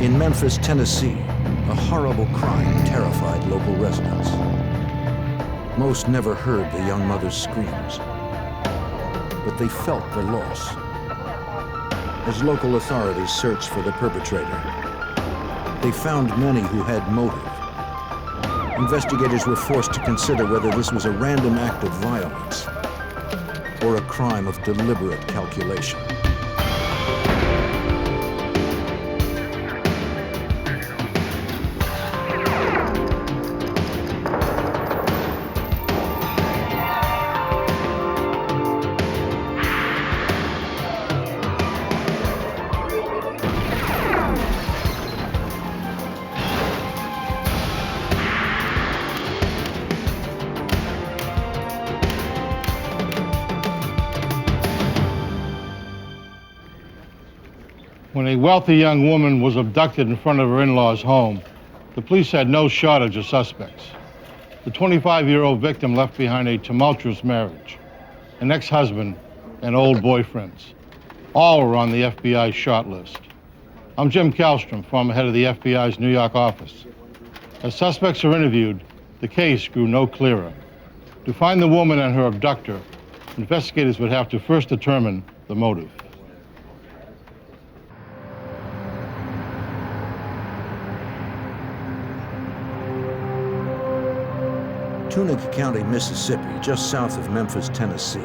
In Memphis, Tennessee, a horrible crime terrified local residents. Most never heard the young mother's screams, but they felt the loss. As local authorities searched for the perpetrator, they found many who had motive. Investigators were forced to consider whether this was a random act of violence or a crime of deliberate calculation. When a wealthy young woman was abducted in front of her in-laws' home, the police had no shortage of suspects. The 25-year-old victim left behind a tumultuous marriage, an ex-husband, and old boyfriends. All were on the FBI's short list. I'm Jim Kallstrom, former head of the FBI's New York office. As suspects are interviewed, the case grew no clearer. To find the woman and her abductor, investigators would have to first determine the motive. Tunica County, Mississippi, just south of Memphis, Tennessee,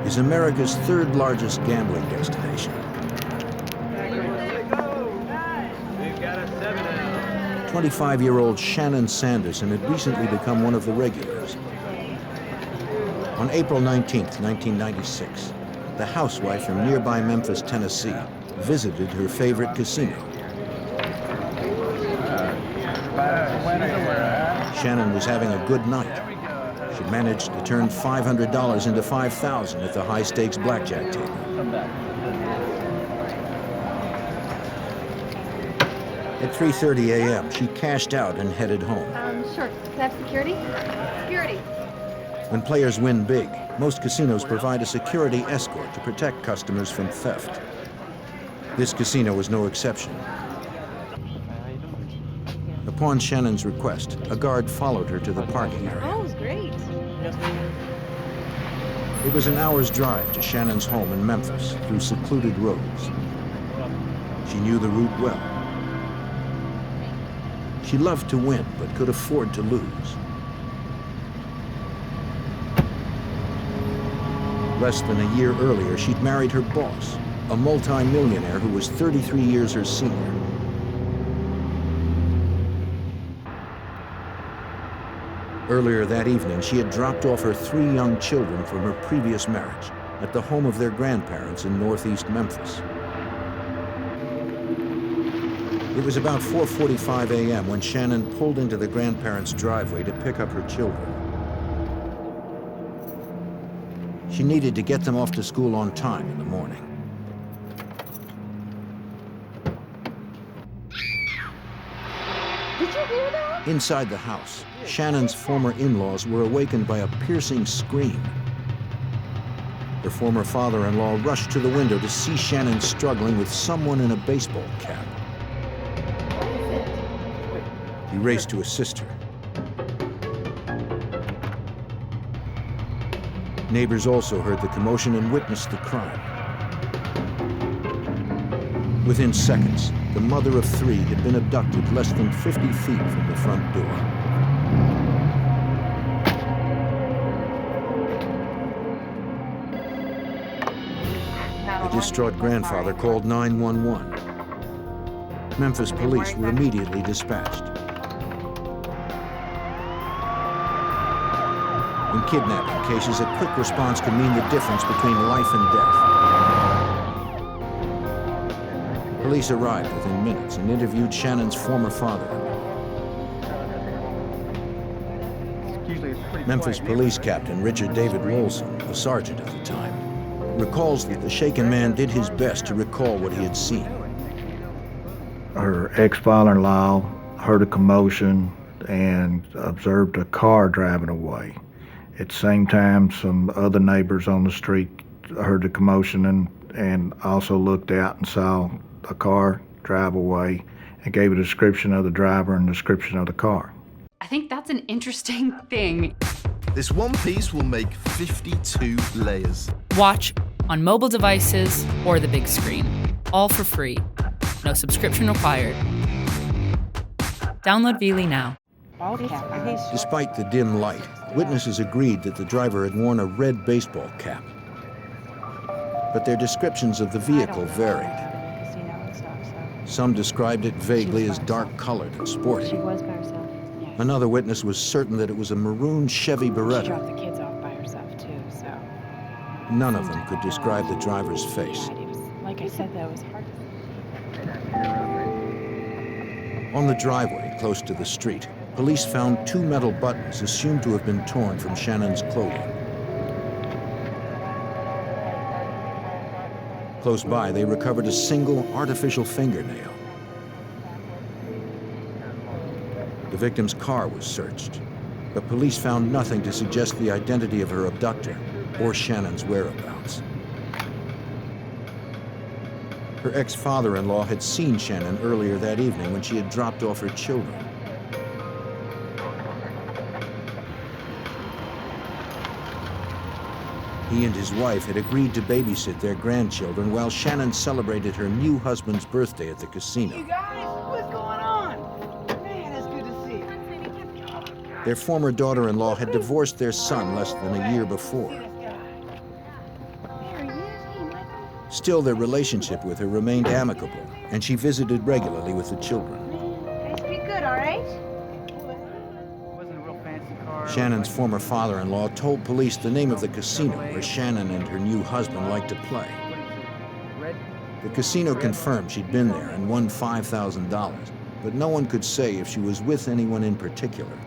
is America's third largest gambling destination. 25-year-old Shannon Sanderson had recently become one of the regulars. On April 19, 1996, the housewife from nearby Memphis, Tennessee, visited her favorite casino. Shannon was having a good night. She managed to turn $500 into $5,000 at the high-stakes blackjack table. At 3:30 a.m., she cashed out and headed home. Sure. Can I have security? Security. When players win big, most casinos provide a security escort to protect customers from theft. This casino was no exception. Upon Shannon's request, a guard followed her to the parking area. Oh, great. It was an hour's drive to Shannon's home in Memphis through secluded roads. She knew the route well. She loved to win, but could afford to lose. Less than a year earlier, she'd married her boss, a multi-millionaire who was 33 years her senior. Earlier that evening, she had dropped off her 3 young children from her previous marriage at the home of their grandparents in northeast Memphis. It was about 4:45 a.m. when Shannon pulled into the grandparents' driveway to pick up her children. She needed to get them off to school on time in the morning. Did you hear that? Inside the house, Shannon's former in-laws were awakened by a piercing scream. Her former father-in-law rushed to the window to see Shannon struggling with someone in a baseball cap. He raced to assist her. Neighbors also heard the commotion and witnessed the crime. Within seconds, the mother of 3 had been abducted less than 50 feet from the front door. The distraught grandfather called 911. Memphis police were immediately dispatched. In kidnapping cases, a quick response can mean the difference between life and death. Police arrived within minutes and interviewed Shannon's former father-in-law. Memphis police captain Richard David Wolson, a sergeant at the time, recalls that the shaken man did his best to recall what he had seen. Her ex-father-in-law heard a commotion and observed a car driving away. At the same time, some other neighbors on the street heard the commotion and also looked out and saw a car drive away and gave a description of the driver and description of the car. I think that's an interesting thing. This one piece will make 52 layers. Watch on mobile devices or the big screen, all for free. No subscription required. Download Veely now. Despite the dim light, witnesses agreed that the driver had worn a red baseball cap. But their descriptions of the vehicle varied. Some described it vaguely as dark-colored and sporty. She was by herself. Another witness was certain that it was a maroon Chevy She Beretta. dropped the kids off by herself too, so. None of them could describe the driver's face. It was, like I said, that was hard. On the driveway, close to the street, police found 2 metal buttons assumed to have been torn from Shannon's clothing. Close by, they recovered a single artificial fingernail. The victim's car was searched, but police found nothing to suggest the identity of her abductor or Shannon's whereabouts. Her ex-father-in-law had seen Shannon earlier that evening when she had dropped off her children. He and his wife had agreed to babysit their grandchildren while Shannon celebrated her new husband's birthday at the casino. You guys, what's going on? Man, it's good to see you. Their former daughter-in-law had divorced their son less than a year before. Still, their relationship with her remained amicable, and she visited regularly with the children. Guys, be good, all right? Wasn't a real fancy car. Shannon's former father-in-law told police the name of the casino where Shannon and her new husband liked to play. The casino confirmed she'd been there and won $5,000, but no one could say if she was with anyone in particular.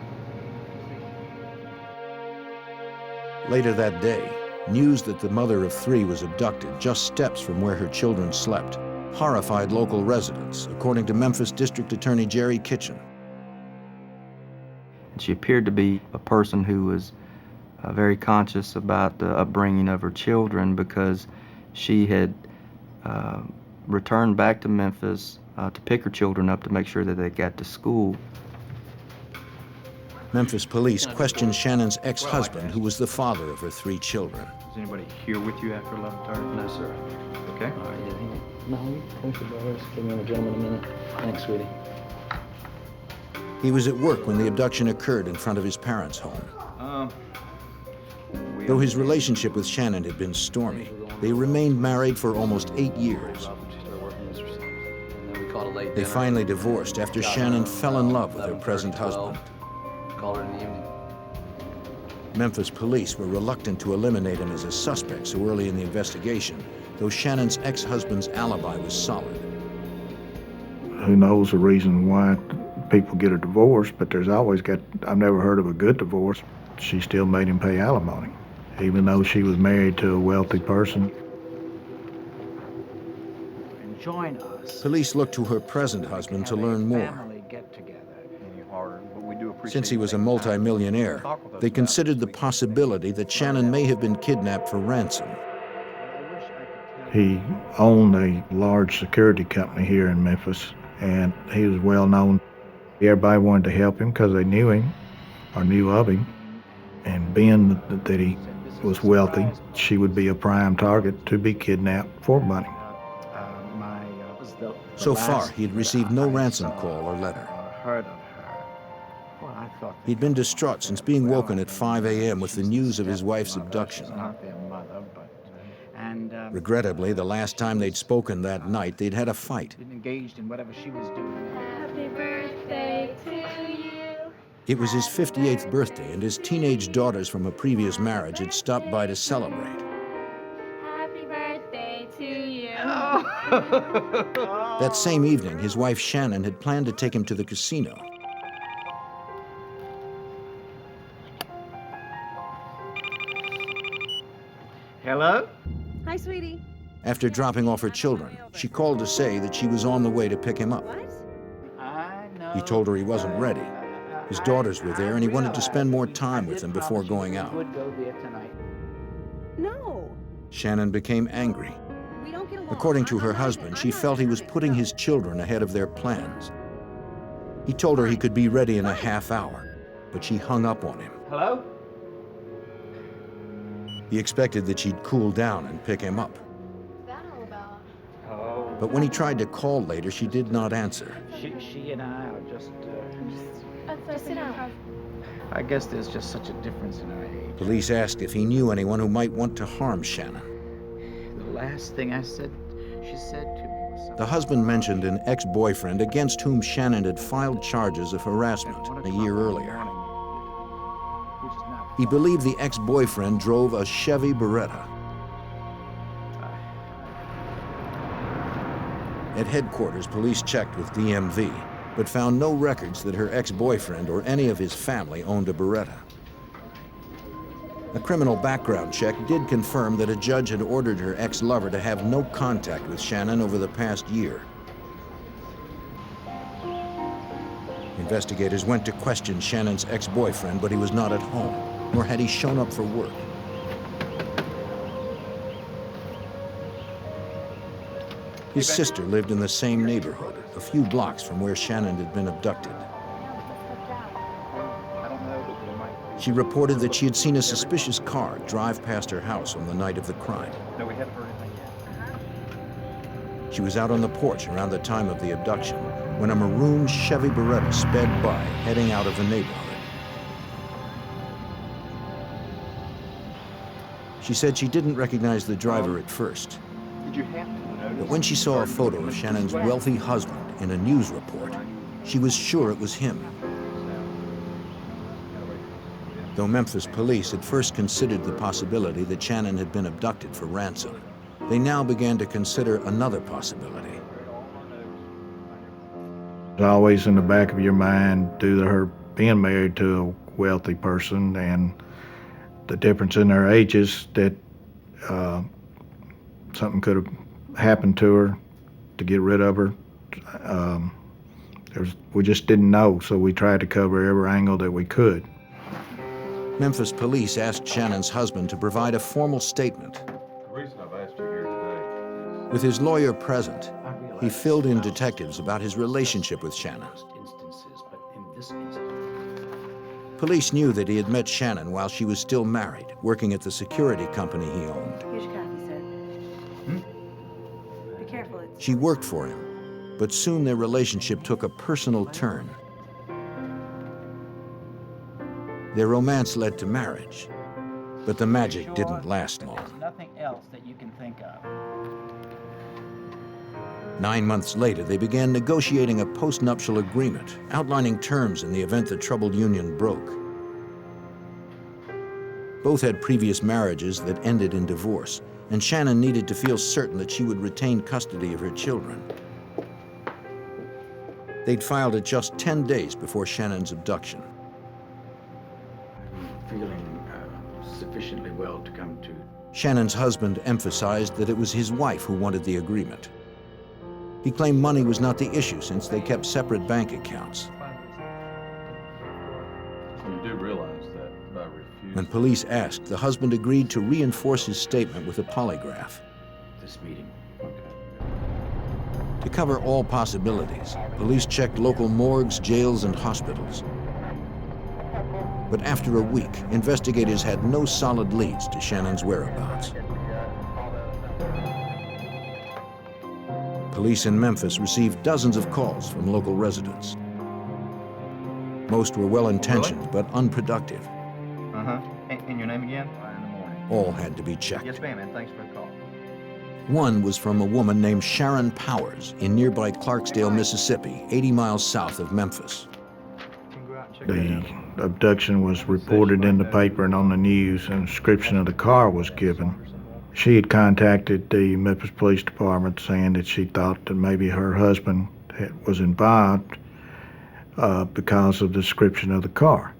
Later that day, news that the mother of 3 was abducted just steps from where her children slept horrified local residents, according to Memphis District Attorney Jerry Kitchen. She appeared to be a person who was very conscious about the upbringing of her children because she had returned back to Memphis to pick her children up to make sure that they got to school. Memphis police questioned Shannon's ex-husband, who was the father of her 3 children. Is anybody here with you after 11:30? No, sir. Okay. All right, No, thank you, brothers. Give me a gentleman a minute. Thanks, sweetie. He was at work when the abduction occurred in front of his parents' home. Though his relationship with Shannon had been stormy, they remained married for almost 8 years. They finally divorced after Shannon fell in love with her present husband. Call her in the evening. Memphis police were reluctant to eliminate him as a suspect so early in the investigation, though Shannon's ex-husband's alibi was solid. Who knows the reason why people get a divorce, but I've never heard of a good divorce. She still made him pay alimony, even though she was married to a wealthy person. And join us. Police looked to her present husband to learn more. Since he was a multimillionaire, they considered the possibility that Shannon may have been kidnapped for ransom. He owned a large security company here in Memphis, and he was well known. Everybody wanted to help him because they knew him or knew of him. And being that he was wealthy, she would be a prime target to be kidnapped for money. So far, he had received no ransom call or letter. He'd been distraught since being woken at 5 a.m. with the news of his wife's abduction. Regrettably, the last time they'd spoken that night, they'd had a fight. Engaged in whatever she was doing. Happy birthday to you. It was his 58th birthday, and his teenage daughters from a previous marriage had stopped by to celebrate. Happy birthday to you. That same evening, his wife Shannon had planned to take him to the casino. Hello? Hi, sweetie. After dropping off her children, she called to say that she was on the way to pick him up. He told her he wasn't ready. His daughters were there, and he wanted to spend more time with them before going out. No. Shannon became angry. We don't get along. According to her husband, she felt he was putting his children ahead of their plans. He told her he could be ready in a half hour, but she hung up on him. Hello? He expected that she'd cool down and pick him up. Oh. But when he tried to call later, she did not answer. She and I are just sit down. I guess there's just such a difference in our age. Police asked if he knew anyone who might want to harm Shannon. The last thing she said to me was something. The husband mentioned an ex-boyfriend against whom Shannon had filed charges of harassment a year earlier. He believed the ex-boyfriend drove a Chevy Beretta. At headquarters, police checked with DMV, but found no records that her ex-boyfriend or any of his family owned a Beretta. A criminal background check did confirm that a judge had ordered her ex-lover to have no contact with Shannon over the past year. Investigators went to question Shannon's ex-boyfriend, but he was not at home, nor had he shown up for work. His sister lived in the same neighborhood, a few blocks from where Shannon had been abducted. She reported that she had seen a suspicious car drive past her house on the night of the crime. No, we haven't heard anything yet. She was out on the porch around the time of the abduction when a maroon Chevy Beretta sped by, heading out of the neighborhood. She said she didn't recognize the driver at first, Did you have to notice? but when she saw a photo of Shannon's wealthy husband in a news report, she was sure it was him. Though Memphis police had first considered the possibility that Shannon had been abducted for ransom, they now began to consider another possibility. It's always in the back of your mind due to her being married to a wealthy person and the difference in their ages that something could have happened to her to get rid of her. We just didn't know, so we tried to cover every angle that we could. Memphis police asked Shannon's husband to provide a formal statement. The reason I've asked you here today. With his lawyer present, he filled in detectives about his relationship with Shannon. Police knew that he had met Shannon while she was still married, working at the security company he owned. Here's your coffee, sir. Be careful. She worked for him, but soon their relationship took a personal turn. Their romance led to marriage, but the magic didn't last long. There's nothing else that you can think of. 9 months later, they began negotiating a postnuptial agreement, outlining terms in the event the troubled union broke. Both had previous marriages that ended in divorce, and Shannon needed to feel certain that she would retain custody of her children. They'd filed it just 10 days before Shannon's abduction. Feeling sufficiently well to come to. Shannon's husband emphasized that it was his wife who wanted the agreement. He claimed money was not the issue since they kept separate bank accounts. You do realize that by refusing. When police asked, the husband agreed to reinforce his statement with a polygraph. This meeting. To cover all possibilities, police checked local morgues, jails, and hospitals. But after a week, investigators had no solid leads to Shannon's whereabouts. Police in Memphis received dozens of calls from local residents. Most were well-intentioned but unproductive. And your name again? In the morning. All had to be checked. Yes, ma'am, and thanks for the call. One was from a woman named Sharon Powers in nearby Clarksdale, Mississippi, 80 miles south of Memphis. The abduction was reported in the paper and on the news, and a description of the car was given. She had contacted the Memphis Police Department saying that she thought that maybe her husband was involved because of the description of the car.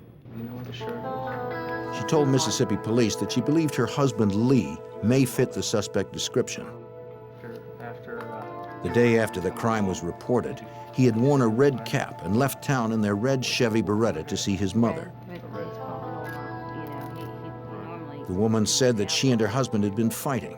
She told Mississippi police that she believed her husband, Lee, may fit the suspect description. The day after the crime was reported, he had worn a red cap and left town in their red Chevy Beretta to see his mother. The woman said that she and her husband had been fighting.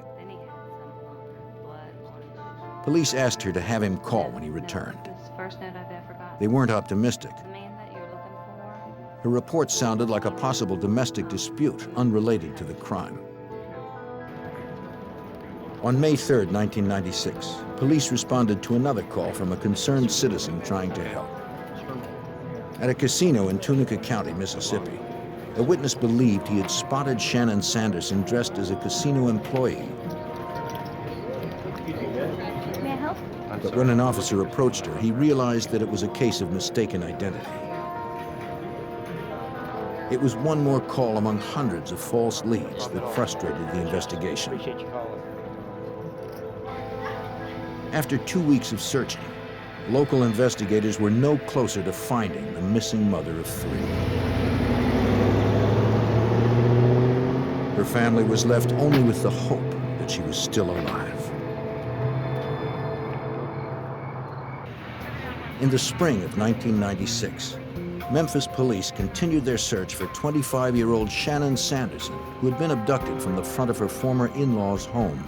Police asked her to have him call when he returned. This is the first note I've ever got. They weren't optimistic. The man that you're looking for? Her report sounded like a possible domestic dispute unrelated to the crime. On May 3, 1996, police responded to another call from a concerned citizen trying to help. At a casino in Tunica County, Mississippi, a witness believed he had spotted Shannon Sanderson dressed as a casino employee. May I help? But when an officer approached her, he realized that it was a case of mistaken identity. It was one more call among hundreds of false leads that frustrated the investigation. Appreciate you calling. After 2 weeks of searching, local investigators were no closer to finding the missing mother of 3. Her family was left only with the hope that she was still alive. In the spring of 1996, Memphis police continued their search for 25-year-old Shannon Sanderson, who had been abducted from the front of her former in-laws' home.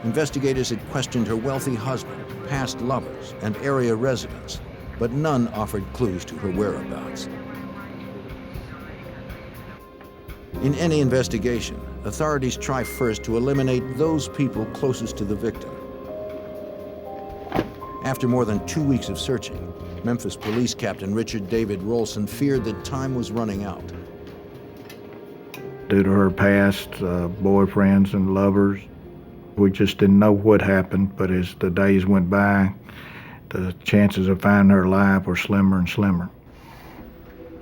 Investigators had questioned her wealthy husband, past lovers, and area residents, but none offered clues to her whereabouts. In any investigation, authorities try first to eliminate those people closest to the victim. After more than 2 weeks of searching, Memphis Police Captain Richard David Rolson feared that time was running out. Due to her past boyfriends and lovers, we just didn't know what happened, but as the days went by, the chances of finding her alive were slimmer and slimmer.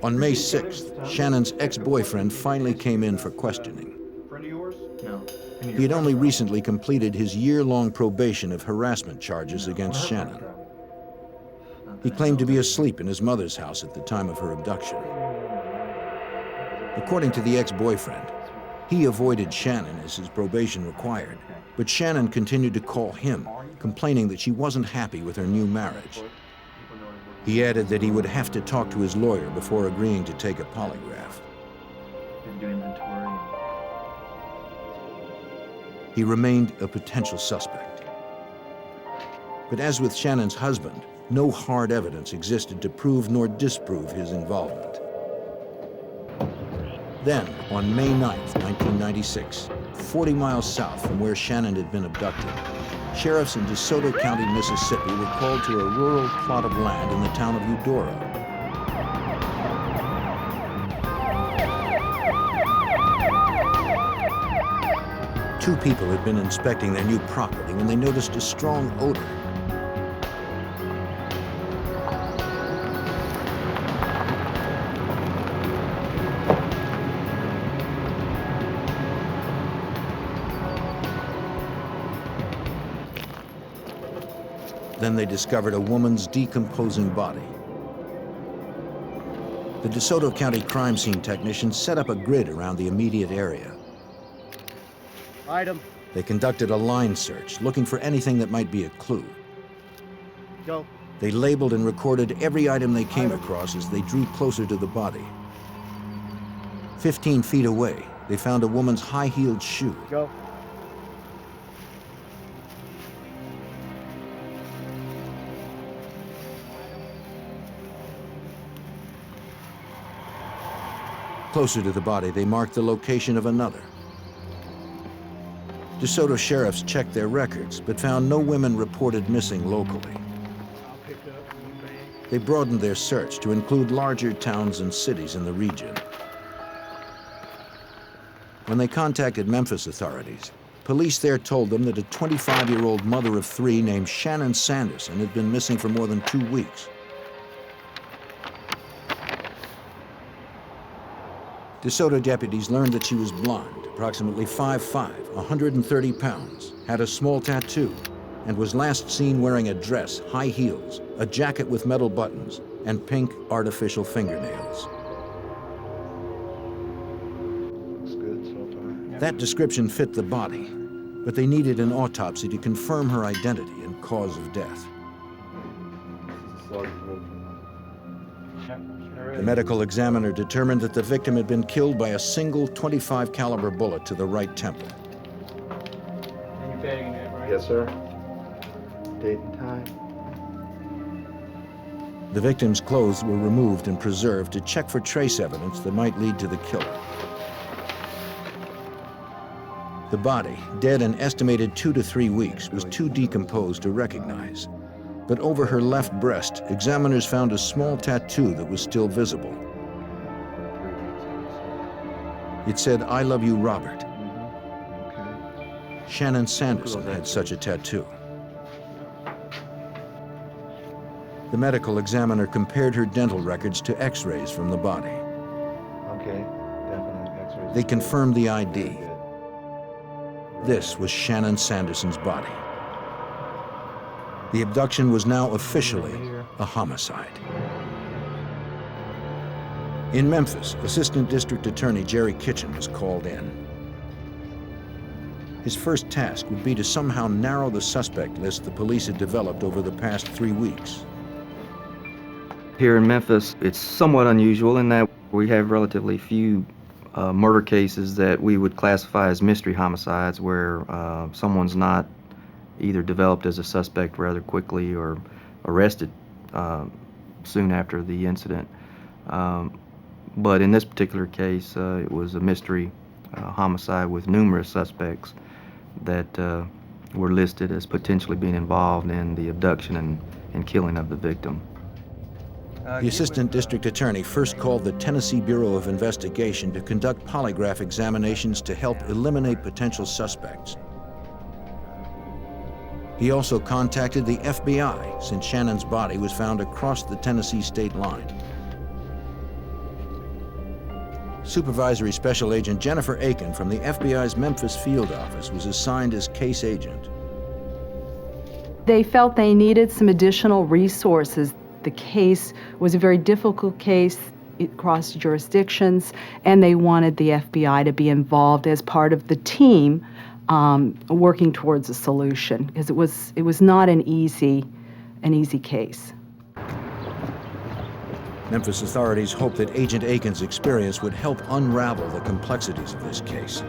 On May 6th, Shannon's ex-boyfriend finally came in for questioning. Friend of yours? No. He had only recently completed his year-long probation of harassment charges against Shannon. He claimed to be asleep in his mother's house at the time of her abduction. According to the ex-boyfriend, he avoided Shannon as his probation required, but Shannon continued to call him, complaining that she wasn't happy with her new marriage. He added that he would have to talk to his lawyer before agreeing to take a polygraph. He remained a potential suspect. But as with Shannon's husband, no hard evidence existed to prove nor disprove his involvement. Then, on May 9th, 1996, 40 miles south from where Shannon had been abducted, sheriffs in DeSoto County, Mississippi were called to a rural plot of land in the town of Eudora. Two people had been inspecting their new property when they noticed a strong odor. Then they discovered a woman's decomposing body. The DeSoto County crime scene technicians set up a grid around the immediate area. Item. They conducted a line search, looking for anything that might be a clue. Go. They labeled and recorded every item they came across as they drew closer to the body. 15 feet away, they found a woman's high-heeled shoe. Go. Closer to the body, they marked the location of another. DeSoto sheriffs checked their records, but found no women reported missing locally. They broadened their search to include larger towns and cities in the region. When they contacted Memphis authorities, police there told them that a 25-year-old mother of 3 named Shannon Sanderson had been missing for more than 2 weeks. DeSoto deputies learned that she was blonde, approximately 5'5", 130 pounds, had a small tattoo, and was last seen wearing a dress, high heels, a jacket with metal buttons, and pink artificial fingernails. Looks good so far. That description fit the body, but they needed an autopsy to confirm her identity and cause of death. The medical examiner determined that the victim had been killed by a single .25 caliber bullet to the right temple. And you're bagging that, right? Yes, sir. Date and time. The victim's clothes were removed and preserved to check for trace evidence that might lead to the killer. The body, dead an estimated 2 to 3 weeks, was too decomposed to recognize. But over her left breast, examiners found a small tattoo that was still visible. It said, "I love you, Robert." Shannon Sanderson had such a tattoo. The medical examiner compared her dental records to x-rays from the body. Okay, definitely x-rays. They confirmed the ID. This was Shannon Sanderson's body. The abduction was now officially a homicide. In Memphis, Assistant District Attorney Jerry Kitchen was called in. His first task would be to somehow narrow the suspect list the police had developed over the past 3 weeks. Here in Memphis, it's somewhat unusual in that we have relatively few murder cases that we would classify as mystery homicides, where someone's not either developed as a suspect rather quickly or arrested soon after the incident. But in this particular case, it was a mystery homicide with numerous suspects that were listed as potentially being involved in the abduction and killing of the victim. The Assistant District Attorney first called the Tennessee Bureau of Investigation to conduct polygraph examinations to help eliminate potential suspects. He also contacted the FBI, since Shannon's body was found across the Tennessee state line. Supervisory Special Agent Jennifer Aiken from the FBI's Memphis field office was assigned as case agent. They felt they needed some additional resources. The case was a very difficult case across jurisdictions, and they wanted the FBI to be involved as part of the team working towards a solution, because it was not an easy case. Memphis authorities hoped that Agent Aiken's experience would help unravel the complexities of this case.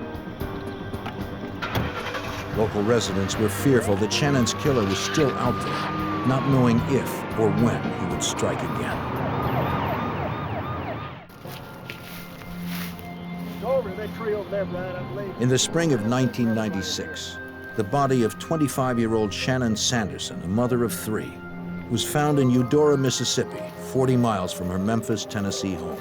Local residents were fearful that Shannon's killer was still out there, not knowing if or when he would strike again. In the spring of 1996, the body of 25-year-old Shannon Sanderson, a mother of 3, was found in Eudora, Mississippi, 40 miles from her Memphis, Tennessee home.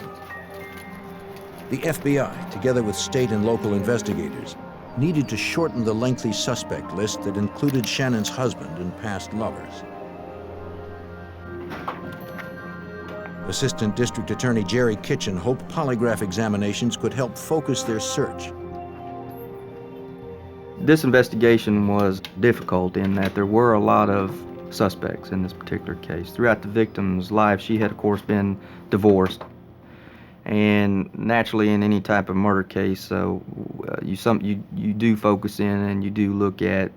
The FBI, together with state and local investigators, needed to shorten the lengthy suspect list that included Shannon's husband and past lovers. Assistant District Attorney Jerry Kitchen hoped polygraph examinations could help focus their search. This investigation was difficult in that there were a lot of suspects in this particular case. Throughout the victim's life, she had, of course, been divorced. And naturally, in any type of murder case, you do focus in and you do look at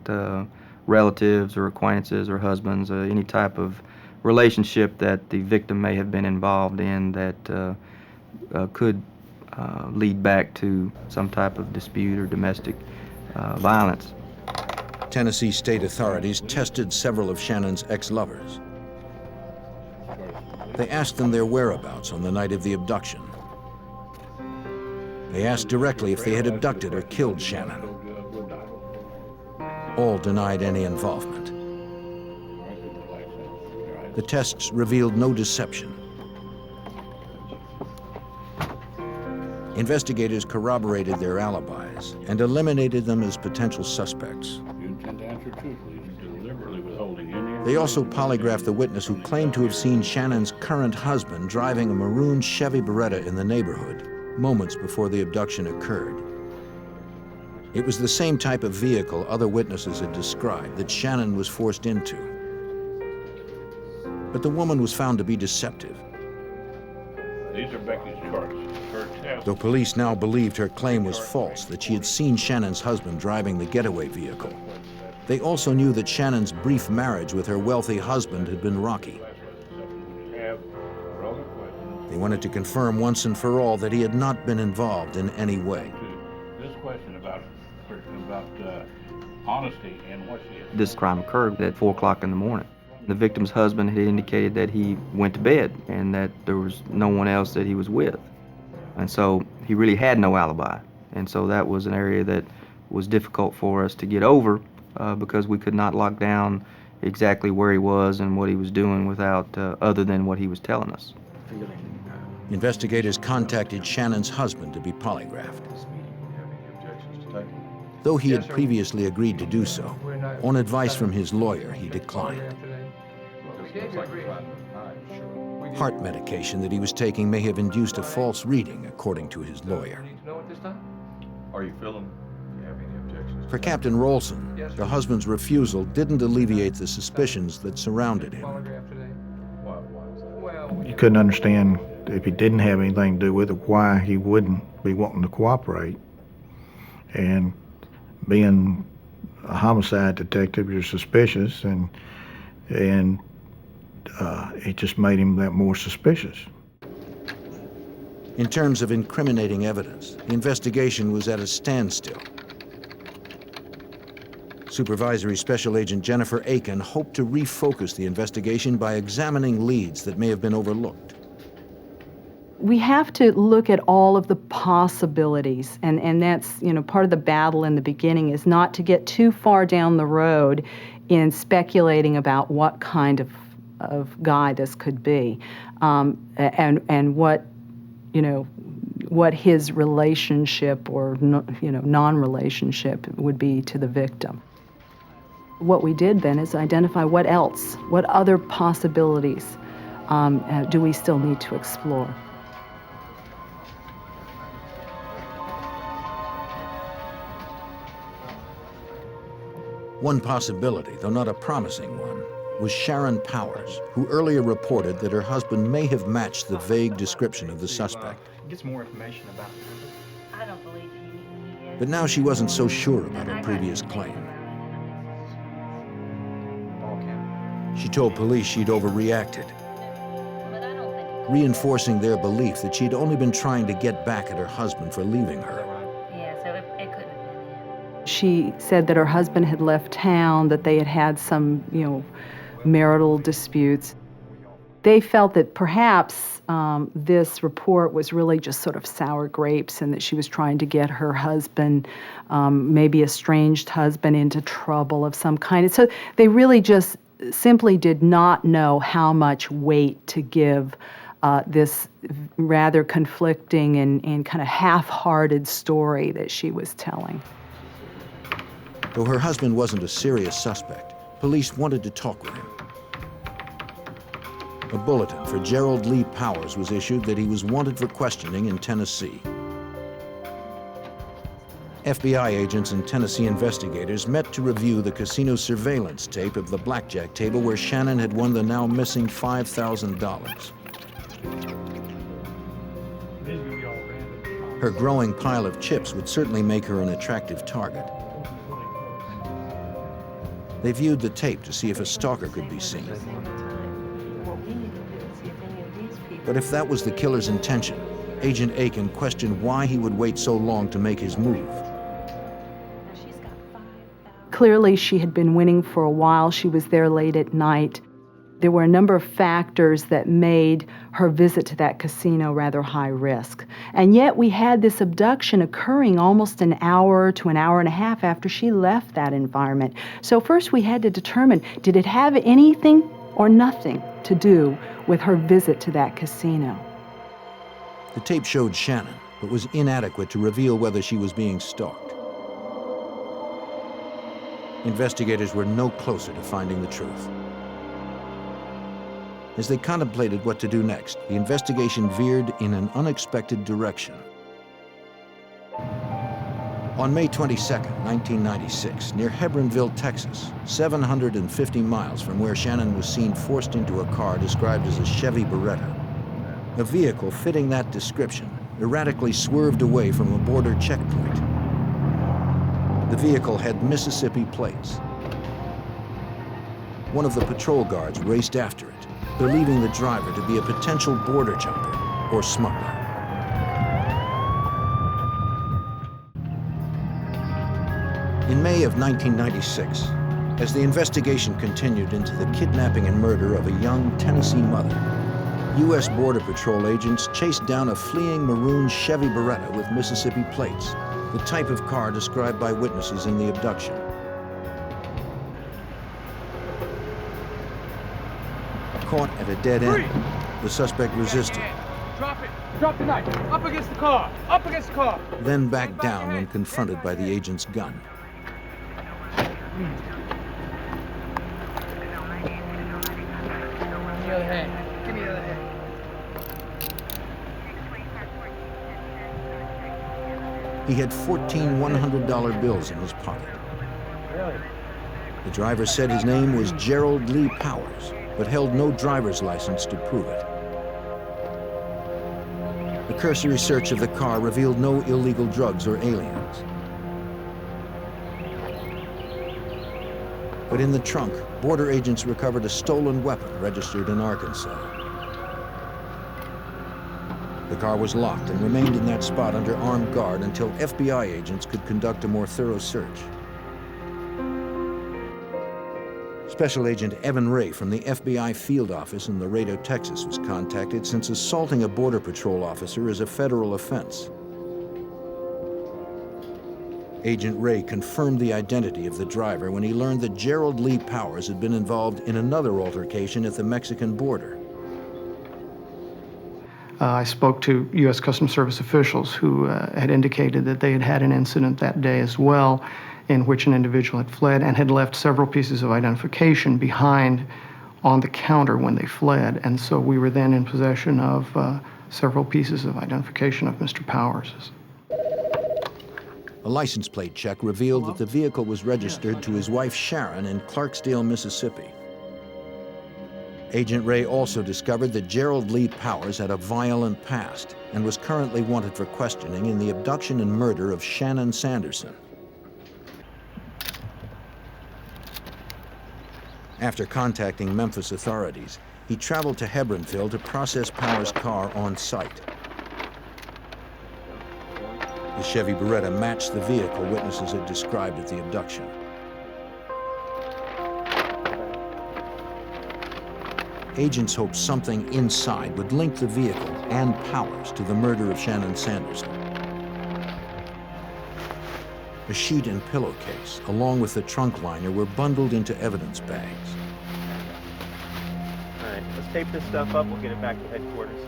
relatives or acquaintances or husbands, any type of relationship that the victim may have been involved in that could lead back to some type of dispute or domestic violence. Tennessee state authorities tested several of Shannon's ex-lovers. They asked them their whereabouts on the night of the abduction. They asked directly if they had abducted or killed Shannon. All denied any involvement. The tests revealed no deception. Investigators corroborated their alibis and eliminated them as potential suspects. You intend to answer truthfully, deliberately withholding any. They also polygraphed the witness who claimed to have seen Shannon's current husband driving a maroon Chevy Beretta in the neighborhood moments before the abduction occurred. It was the same type of vehicle other witnesses had described that Shannon was forced into. But the woman was found to be deceptive. These are Becky's charts. Her test. Though police now believed her claim was false, that she had seen Shannon's husband driving the getaway vehicle, they also knew that Shannon's brief marriage with her wealthy husband had been rocky. They wanted to confirm once and for all that he had not been involved in any way. This question about honesty and what she is. This crime occurred at 4 o'clock in the morning. The victim's husband had indicated that he went to bed and that there was no one else that he was with. And so he really had no alibi. And so that was an area that was difficult for us to get over because we could not lock down exactly where he was and what he was doing without other than what he was telling us. Investigators contacted Shannon's husband to be polygraphed. Though he had previously agreed to do so, on advice from his lawyer, he declined. Heart medication that he was taking may have induced a false reading, according to his lawyer. Are you feeling? Do you have any objections? For Captain Rolson, the husband's refusal didn't alleviate the suspicions that surrounded him. You couldn't understand, if he didn't have anything to do with it, why he wouldn't be wanting to cooperate. And being a homicide detective, you're suspicious, and it just made him that more suspicious. In terms of incriminating evidence, the investigation was at a standstill. Supervisory Special Agent Jennifer Aiken hoped to refocus the investigation by examining leads that may have been overlooked. We have to look at all of the possibilities, and that's, part of the battle in the beginning is not to get too far down the road in speculating about what kind of guy this could be, and what his relationship or non-relationship would be to the victim. What we did then is identify what other possibilities do we still need to explore. One possibility, though not a promising one, was Sharon Powers, who earlier reported that her husband may have matched the vague description of the suspect. Get some more information about it. I don't believe he is. But now she wasn't so sure about her previous claim. She told police she'd overreacted, reinforcing their belief that she'd only been trying to get back at her husband for leaving her. Yeah, so it couldn't have been him. She said that her husband had left town, that they had had some, marital disputes. They felt that perhaps this report was really just sort of sour grapes and that she was trying to get her husband, maybe estranged husband, into trouble of some kind. And so they really just simply did not know how much weight to give this rather conflicting and kind of half-hearted story that she was telling. Though her husband wasn't a serious suspect, police wanted to talk with him. A bulletin for Gerald Lee Powers was issued that he was wanted for questioning in Tennessee. FBI agents and Tennessee investigators met to review the casino surveillance tape of the blackjack table where Shannon had won the now missing $5,000. Her growing pile of chips would certainly make her an attractive target. They viewed the tape to see if a stalker could be seen. But if that was the killer's intention, Agent Aiken questioned why he would wait so long to make his move. Clearly, she had been winning for a while. She was there late at night. There were a number of factors that made her visit to that casino rather high risk. And yet we had this abduction occurring almost an hour to an hour and a half after she left that environment. So first we had to determine, did it have anything or nothing to do with her visit to that casino? The tape showed Shannon, but was inadequate to reveal whether she was being stalked. Investigators were no closer to finding the truth. As they contemplated what to do next, the investigation veered in an unexpected direction. On May 22, 1996, near Hebronville, Texas, 750 miles from where Shannon was seen forced into a car described as a Chevy Beretta, a vehicle fitting that description erratically swerved away from a border checkpoint. The vehicle had Mississippi plates. One of the patrol guards raced after it, believing the driver to be a potential border jumper or smuggler. In May of 1996, As the investigation continued into the kidnapping and murder of a young Tennessee mother, U.S. Border Patrol agents chased down a fleeing maroon Chevy Beretta with Mississippi plates, the type of car described by witnesses in the abduction. Caught at a dead end, the suspect resisted. Drop it! Drop the knife! Up against the car! Up against the car! Then backed down when confronted by the agent's gun. Give me the other hand. Give me the other hand. He had 14 $100 bills in his pocket. Really? The driver said his name was Gerald Lee Powers, but held no driver's license to prove it. A cursory search of the car revealed no illegal drugs or aliens. But in the trunk, border agents recovered a stolen weapon registered in Arkansas. The car was locked and remained in that spot under armed guard until FBI agents could conduct a more thorough search. Special Agent Evan Ray from the FBI field office in Laredo, Texas was contacted since assaulting a Border Patrol officer is a federal offense. Agent Ray confirmed the identity of the driver when he learned that Gerald Lee Powers had been involved in another altercation at the Mexican border. I spoke to U.S. Customs Service officials who had indicated that they had had an incident that day as well, in which an individual had fled and had left several pieces of identification behind on the counter when they fled. And so we were then in possession of several pieces of identification of Mr. Powers. A license plate check revealed that the vehicle was registered to his wife Sharon in Clarksdale, Mississippi. Agent Ray also discovered that Gerald Lee Powers had a violent past and was currently wanted for questioning in the abduction and murder of Shannon Sanderson. After contacting Memphis authorities, he traveled to Hebronville to process Powers' car on site. The Chevy Beretta matched the vehicle witnesses had described at the abduction. Agents hoped something inside would link the vehicle and Powers to the murder of Shannon Sanderson. A sheet and pillowcase, along with the trunk liner, were bundled into evidence bags. All right, let's tape this stuff up. We'll get it back to headquarters.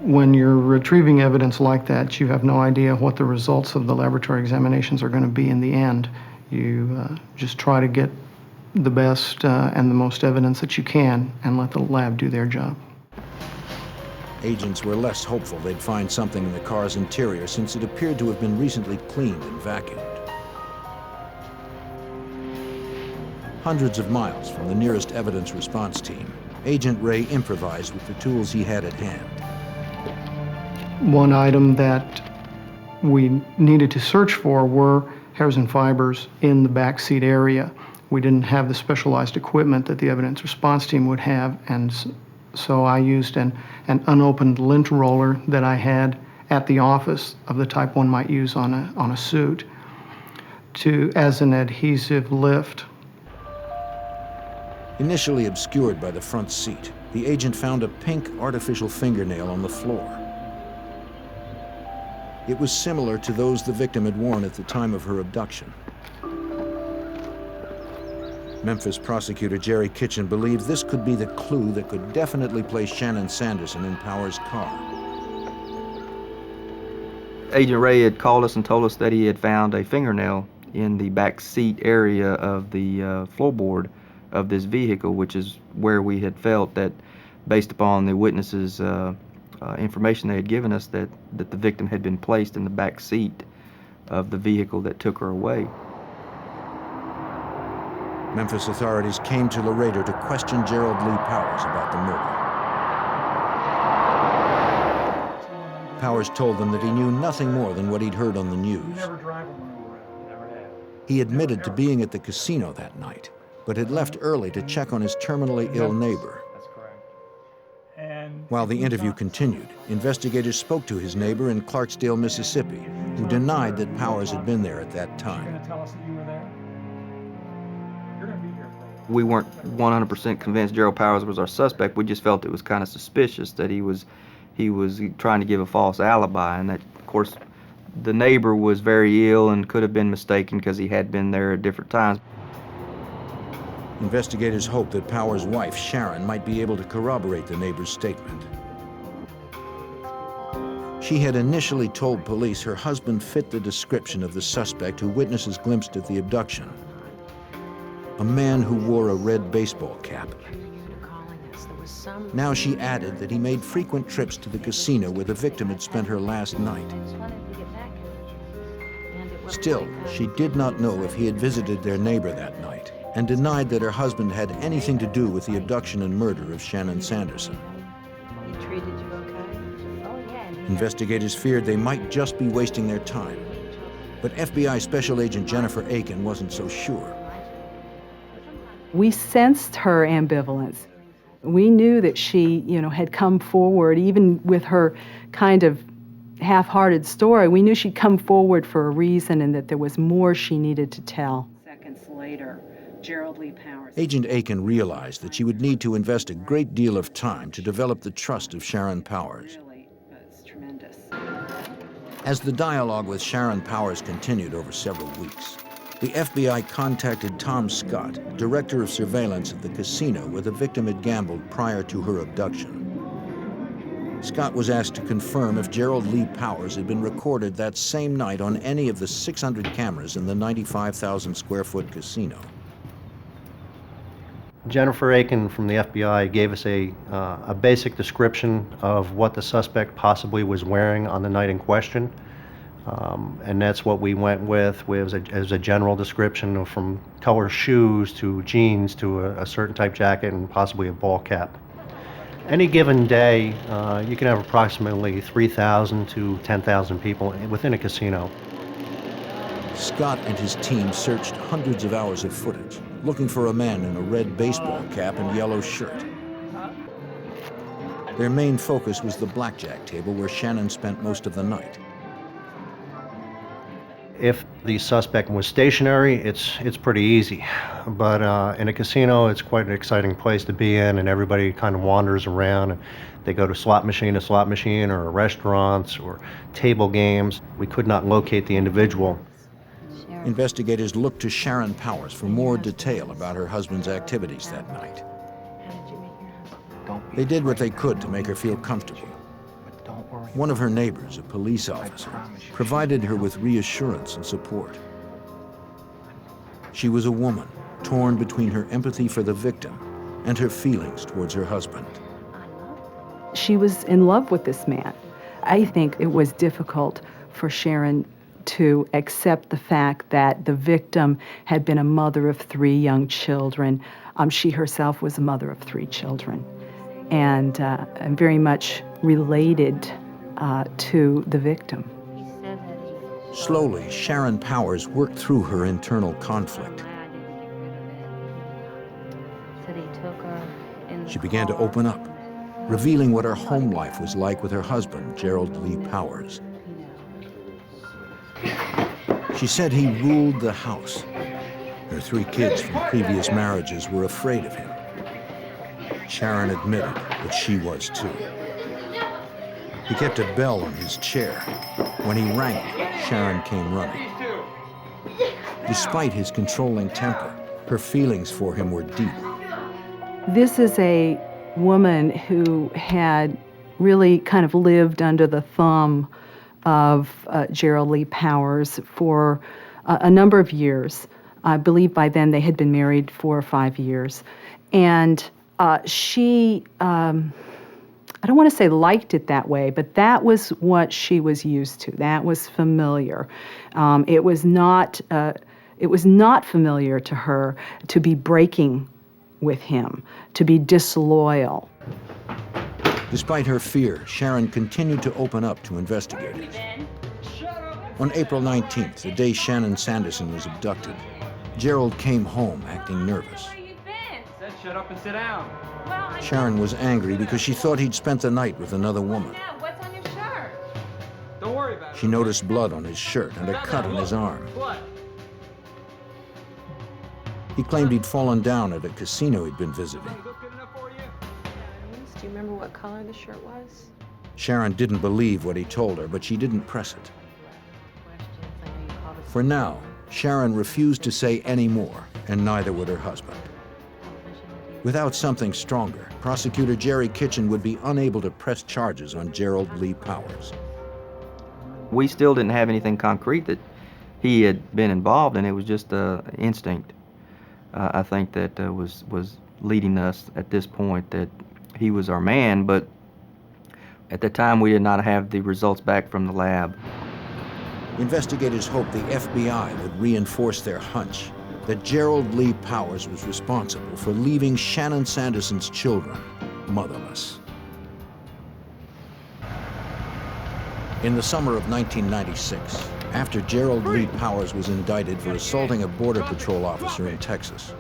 When you're retrieving evidence like that, you have no idea what the results of the laboratory examinations are going to be in the end. You just try to get the best and the most evidence that you can and let the lab do their job. Agents were less hopeful they'd find something in the car's interior since it appeared to have been recently cleaned and vacuumed. Hundreds of miles from the nearest evidence response team, Agent Ray improvised with the tools he had at hand. One item that we needed to search for were hairs and fibers in the back seat area. We didn't have the specialized equipment that the evidence response team would have, and so I used an unopened lint roller that I had at the office of the type one might use on a suit as an adhesive lift. Initially obscured by the front seat, the agent found a pink artificial fingernail on the floor. It was similar to those the victim had worn at the time of her abduction. Memphis prosecutor Jerry Kitchen believes this could be the clue that could definitely place Shannon Sanderson in Powers' car. Agent Ray had called us and told us that he had found a fingernail in the back seat area of the floorboard of this vehicle, which is where we had felt that, based upon the witnesses' information they had given us, that the victim had been placed in the back seat of the vehicle that took her away. Memphis authorities came to Laredo to question Gerald Lee Powers about the murder. Powers told them that he knew nothing more than what he'd heard on the news. He admitted to being at the casino that night, but had left early to check on his terminally ill neighbor. While the interview continued, investigators spoke to his neighbor in Clarksdale, Mississippi, who denied that Powers had been there at that time. Tell us that you were there? We weren't 100% convinced Gerald Powers was our suspect. We just felt it was kind of suspicious that he was trying to give a false alibi, and that, of course, the neighbor was very ill and could have been mistaken because he had been there at different times. Investigators hoped that Powers' wife, Sharon, might be able to corroborate the neighbor's statement. She had initially told police her husband fit the description of the suspect who witnesses glimpsed at the abduction. A man who wore a red baseball cap. Now she added that he made frequent trips to the casino where the victim had spent her last night. Still, she did not know if he had visited their neighbor that night, and denied that her husband had anything to do with the abduction and murder of Shannon Sanderson. Investigators feared they might just be wasting their time, but FBI Special Agent Jennifer Aiken wasn't so sure. We sensed her ambivalence. We knew that she, had come forward, even with her kind of half-hearted story. We knew she'd come forward for a reason and that there was more she needed to tell. Seconds later, Gerald Lee Powers. Agent Aiken realized that she would need to invest a great deal of time to develop the trust of Sharon Powers. It's tremendous. As the dialogue with Sharon Powers continued over several weeks, the FBI contacted Tom Scott, director of surveillance at the casino where the victim had gambled prior to her abduction. Scott was asked to confirm if Gerald Lee Powers had been recorded that same night on any of the 600 cameras in the 95,000 square foot casino. Jennifer Aiken from the FBI gave us a basic description of what the suspect possibly was wearing on the night in question. And that's what we went with as a general description, from color shoes to jeans to a certain type jacket and possibly a ball cap. Any given day, you can have approximately 3,000 to 10,000 people within a casino. Scott and his team searched hundreds of hours of footage, looking for a man in a red baseball cap and yellow shirt. Their main focus was the blackjack table where Shannon spent most of the night. If the suspect was stationary, it's pretty easy. But in a casino, it's quite an exciting place to be in, and everybody kind of wanders around, and they go to slot machine to slot machine, or restaurants, or table games. We could not locate the individual. Investigators looked to Sharon Powers for more detail about her husband's activities that night. They did what they could to make her feel comfortable. One of her neighbors, a police officer, provided her with reassurance and support. She was a woman, torn between her empathy for the victim and her feelings towards her husband. She was in love with this man. I think it was difficult for Sharon to accept the fact that the victim had been a mother of 3 young children. She herself was a mother of 3 children, and very much related to the victim. Slowly, Sharon Powers worked through her internal conflict. She began to open up, revealing what her home life was like with her husband, Gerald Lee Powers. She said he ruled the house. Her 3 kids from previous marriages were afraid of him. Sharon admitted that she was too. He kept a bell on his chair. When he rang it, Sharon came running. Despite his controlling temper, her feelings for him were deep. This is a woman who had really kind of lived under the thumb of Gerald Lee Powers for a number of years. I believe by then they had been married 4 or 5 years. And she, I don't want to say liked it that way, but that was what she was used to. That was familiar. It was not familiar to her to be breaking with him, to be disloyal. Despite her fear, Sharon continued to open up to investigators. On April 19th, the day Shannon Sanderson was abducted, Gerald came home acting nervous. Said shut up and sit down. Sharon was angry because she thought he'd spent the night with another woman. What's on your shirt? Don't worry about it. She noticed blood on his shirt and a cut on his arm. What? He claimed he'd fallen down at a casino he'd been visiting. Do you remember what color the shirt was? Sharon didn't believe what he told her, but she didn't press it. For now, Sharon refused to say any more, and neither would her husband. Without something stronger, prosecutor Jerry Kitchen would be unable to press charges on Gerald Lee Powers. We still didn't have anything concrete that he had been involved in. It was just instinct. I think that was leading us at this point that he was our man, but at the time we did not have the results back from the lab. Investigators hoped the FBI would reinforce their hunch that Gerald Lee Powers was responsible for leaving Shannon Sanderson's children motherless. In the summer of 1996, after Gerald Lee Powers was indicted for assaulting a Border Patrol officer in Texas,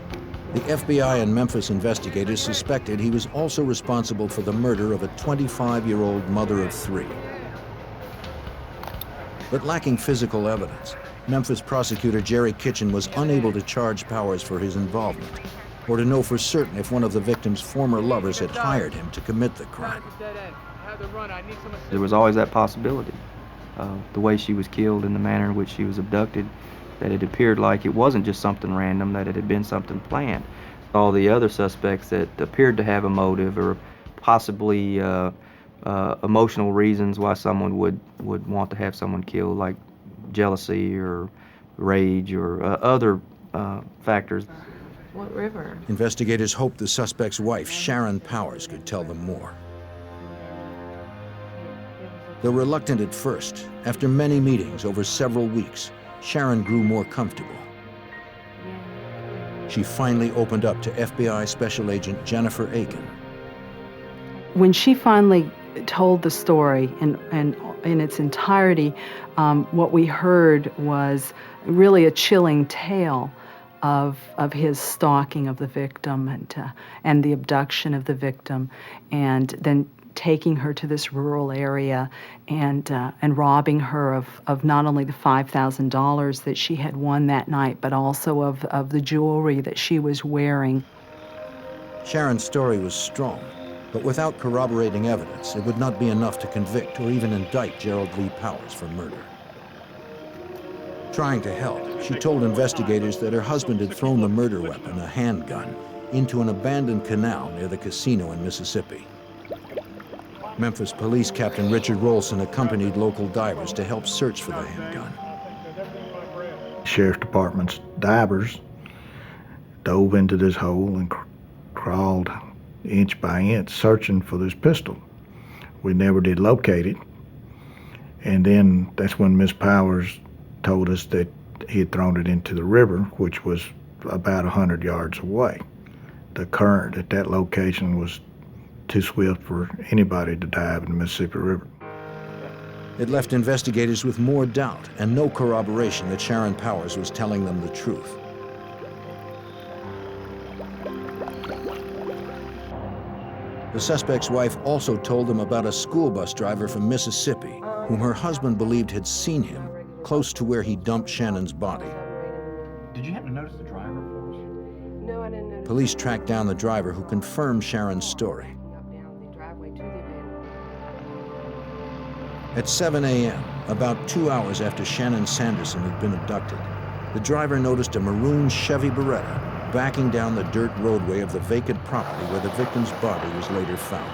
the FBI and Memphis investigators suspected he was also responsible for the murder of a 25-year-old mother of 3. But lacking physical evidence, Memphis prosecutor Jerry Kitchen was unable to charge Powers for his involvement, or to know for certain if one of the victim's former lovers had hired him to commit the crime. There was always that possibility. The way she was killed and the manner in which she was abducted, that it appeared like it wasn't just something random, that it had been something planned. All the other suspects that appeared to have a motive or possibly emotional reasons why someone would want to have someone killed, like jealousy or rage or other factors. What river? Investigators hoped the suspect's wife, Sharon Powers, could tell them more. Though reluctant at first, after many meetings over several weeks, Sharon grew more comfortable. She finally opened up to FBI Special Agent Jennifer Aiken. When she finally told the story in its entirety, what we heard was really a chilling tale of his stalking of the victim and the abduction of the victim, and then taking her to this rural area and robbing her of not only the $5,000 that she had won that night, but also of the jewelry that she was wearing. Sharon's story was strong, but without corroborating evidence, it would not be enough to convict or even indict Gerald Lee Powers for murder. Trying to help, she told investigators that her husband had thrown the murder weapon, a handgun, into an abandoned canal near the casino in Mississippi. Memphis Police Captain Richard Rolson accompanied local divers to help search for the handgun. Sheriff's Department's divers dove into this hole and crawled inch by inch searching for this pistol. We never did locate it. And then that's when Miss Powers told us that he had thrown it into the river, which was about 100 yards away. The current at that location was too swift for anybody to dive in the Mississippi River. It left investigators with more doubt and no corroboration that Sharon Powers was telling them the truth. The suspect's wife also told them about a school bus driver from Mississippi whom her husband believed had seen him close to where he dumped Shannon's body. Did you happen to notice the driver for us? No, I didn't notice. Police tracked down the driver who confirmed Sharon's story. At 7 a.m., about 2 hours after Shannon Sanderson had been abducted, the driver noticed a maroon Chevy Beretta backing down the dirt roadway of the vacant property where the victim's body was later found.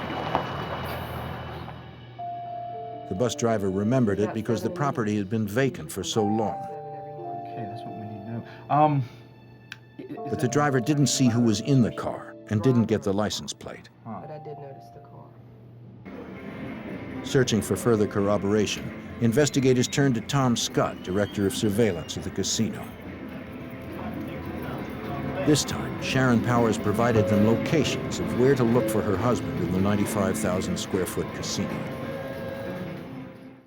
The bus driver remembered it because the property had been vacant for so long. Okay, that's what we need to know. But the driver didn't see who was in the car and didn't get the license plate. But I did notice the car. Searching for further corroboration, investigators turned to Tom Scott, director of surveillance at the casino. This time, Sharon Powers provided them locations of where to look for her husband in the 95,000 square foot casino.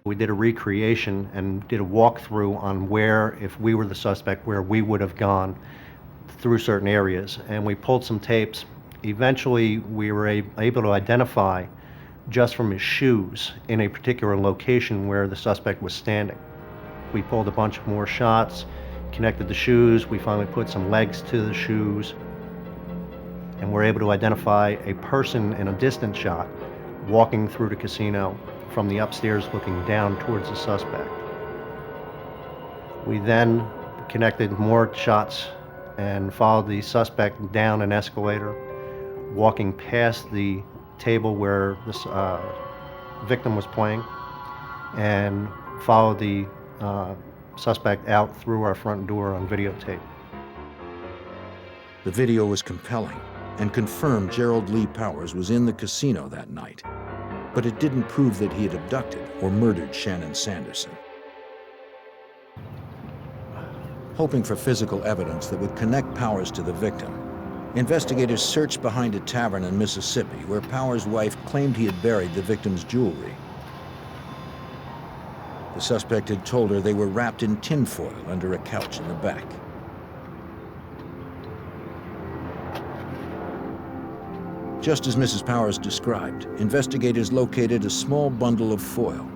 We did a recreation and did a walkthrough on where, if we were the suspect, where we would have gone through certain areas. And we pulled some tapes. Eventually, we were able to identify just from his shoes in a particular location where the suspect was standing. We pulled a bunch more shots, connected the shoes. We finally put some legs to the shoes, and we're able to identify a person in a distant shot walking through the casino from the upstairs looking down towards the suspect. We then connected more shots and followed the suspect down an escalator, walking past the table where the victim was playing, and followed the suspect out through our front door on videotape. The video was compelling and confirmed Gerald Lee Powers was in the casino that night, but it didn't prove that he had abducted or murdered Shannon Sanderson. Hoping for physical evidence that would connect Powers to the victim, investigators searched behind a tavern in Mississippi where Powers' wife claimed he had buried the victim's jewelry. The suspect had told her they were wrapped in tinfoil under a couch in the back. Just as Mrs. Powers described, investigators located a small bundle of foil.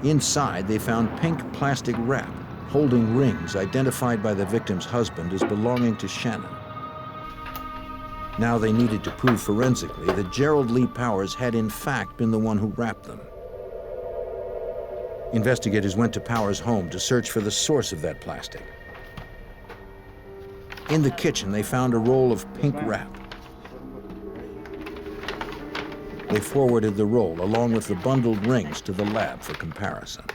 Inside, they found pink plastic wrap holding rings identified by the victim's husband as belonging to Shannon. Now they needed to prove forensically that Gerald Lee Powers had in fact been the one who wrapped them. Investigators went to Powers' home to search for the source of that plastic. In the kitchen, they found a roll of pink wrap. They forwarded the roll along with the bundled rings to the lab for comparison.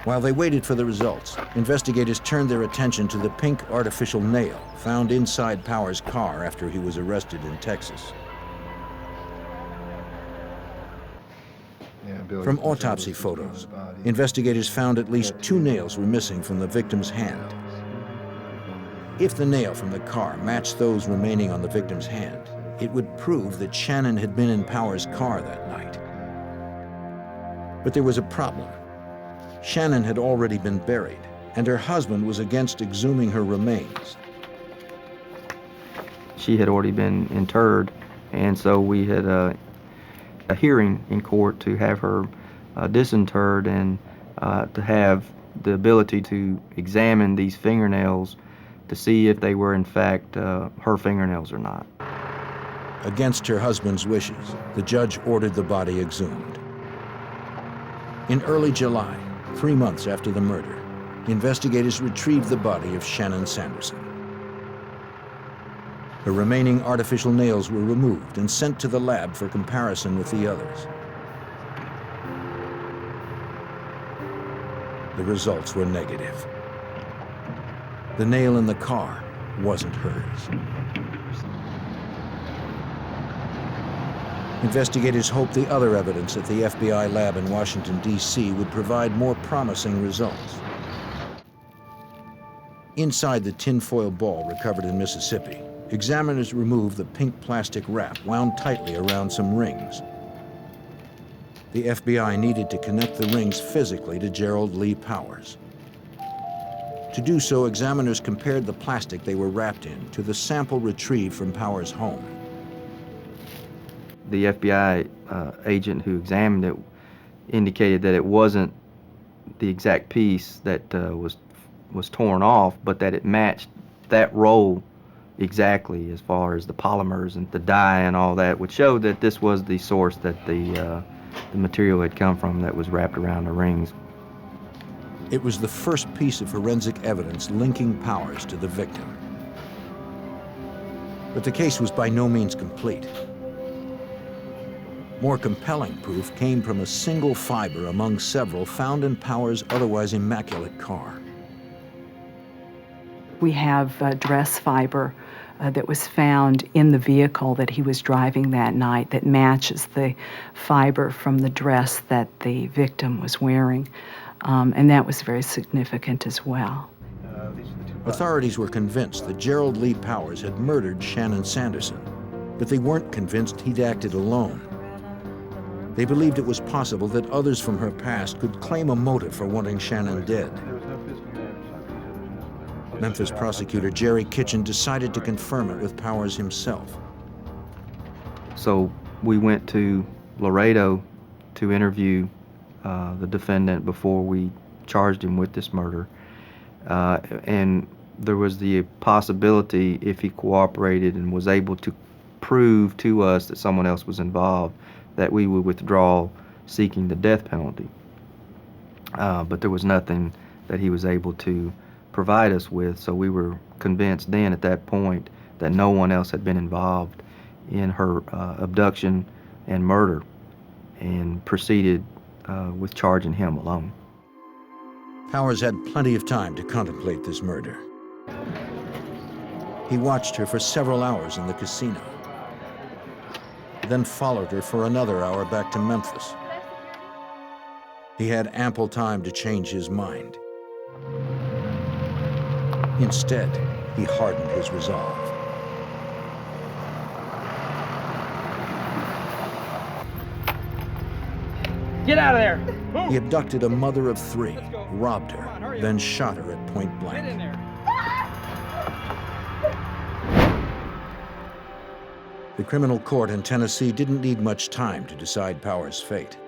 While they waited for the results, investigators turned their attention to the pink artificial nail found inside Powers' car after he was arrested in Texas. From autopsy photos, investigators found at least 2 nails were missing from the victim's hand. If the nail from the car matched those remaining on the victim's hand, it would prove that Shannon had been in Powers' car that night. But there was a problem. Shannon had already been buried, and her husband was against exhuming her remains. She had already been interred, and so we had a hearing in court to have her disinterred and to have the ability to examine these fingernails to see if they were in fact her fingernails or not. Against her husband's wishes, the judge ordered the body exhumed. In early July, 3 months after the murder, investigators retrieved the body of Shannon Sanderson. The remaining artificial nails were removed and sent to the lab for comparison with the others. The results were negative. The nail in the car wasn't hers. Investigators hoped the other evidence at the FBI lab in Washington, D.C. would provide more promising results. Inside the tinfoil ball recovered in Mississippi, examiners removed the pink plastic wrap wound tightly around some rings. The FBI needed to connect the rings physically to Gerald Lee Powers. To do so, examiners compared the plastic they were wrapped in to the sample retrieved from Powers' home. The FBI agent who examined it indicated that it wasn't the exact piece that was torn off, but that it matched that roll exactly as far as the polymers and the dye and all that, which showed that this was the source that the material had come from that was wrapped around the rings. It was the first piece of forensic evidence linking Powers to the victim. But the case was by no means complete. More compelling proof came from a single fiber among several found in Powers' otherwise immaculate car. We have dress fiber that was found in the vehicle that he was driving that night that matches the fiber from the dress that the victim was wearing, and that was very significant as well. Authorities were convinced that Gerald Lee Powers had murdered Shannon Sanderson, but they weren't convinced he'd acted alone. They believed it was possible that others from her past could claim a motive for wanting Shannon dead. Memphis prosecutor Jerry Kitchen decided to confirm it with Powers himself. So we went to Laredo to interview the defendant before we charged him with this murder. And there was the possibility, if he cooperated and was able to prove to us that someone else was involved, that we would withdraw seeking the death penalty. But there was nothing that he was able to provide us with, so we were convinced then at that point that no one else had been involved in her abduction and murder, and proceeded with charging him alone. Powers had plenty of time to contemplate this murder. He watched her for several hours in the casino, then followed her for another hour back to Memphis. He had ample time to change his mind. Instead, he hardened his resolve. Get out of there! He abducted a mother of 3, robbed her, then shot her at point blank. Get in there! The criminal court in Tennessee didn't need much time to decide Powers' fate.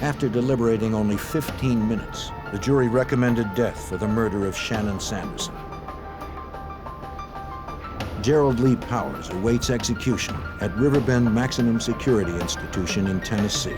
After deliberating only 15 minutes, the jury recommended death for the murder of Shannon Sanderson. Gerald Lee Powers awaits execution at Riverbend Maximum Security Institution in Tennessee.